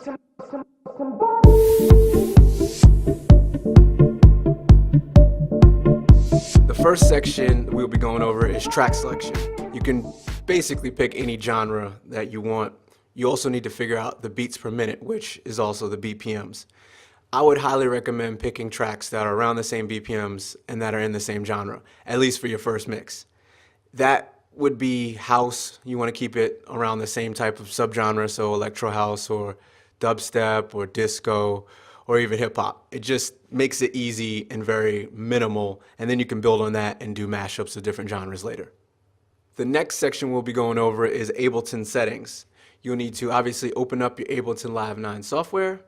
The first section we'll be going over is track selection. You can basically pick any genre that you want. You also need to figure out the beats per minute, which is also the BPMs. I would highly recommend picking tracks that are around the same BPMs and that are in the same genre, at least for your first mix. That would be house. You want to keep it around the same type of subgenre, so electro house or dubstep or disco or even hip hop. It just makes it easy and very minimal, and then you can build on that and do mashups of different genres later. The next section we'll be going over is Ableton settings. You'll need to obviously open up your Ableton Live 9 software,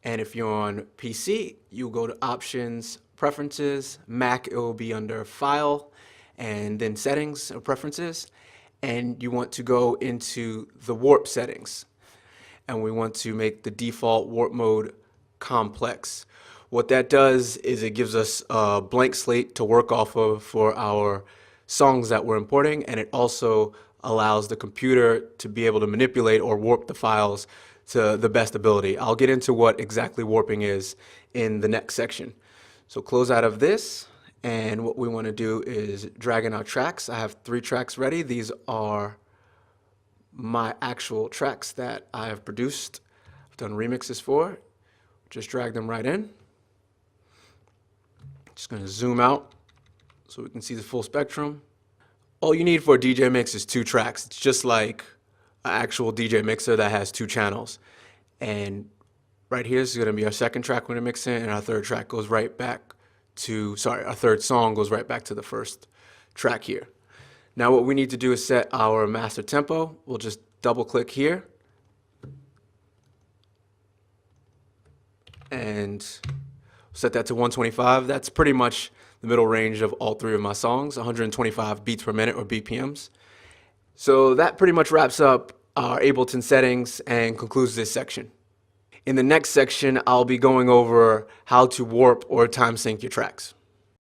and if you're on PC, you'll go to Options, Preferences. Mac, it will be under File, and then Settings or Preferences, and you want to go into the warp settings, and we want to make the default warp mode complex. What that does is it gives us a blank slate to work off of for our songs that we're importing, and it also allows the computer to be able to manipulate or warp the files to the best ability. I'll get into what exactly warping is in the next section. So close out of this, and what we want to do is drag in our tracks. I have 3 tracks ready. These are my actual tracks that I have produced. I've done remixes for. Just drag them right in. Just going to zoom out so we can see the full spectrum. All you need for a DJ mix is 2 tracks. It's just like an actual DJ mixer that has 2 channels. And right here is going to be our second track we're going to mix in, and our third track goes right back to, our third song goes right back to the first track here. Now what we need to do is set our master tempo. We'll just double click here and set that to 125. That's pretty much the middle range of all 3 of my songs, 125 beats per minute or BPMs. So that pretty much wraps up our Ableton settings and concludes this section. In the next section, I'll be going over how to warp or time sync your tracks.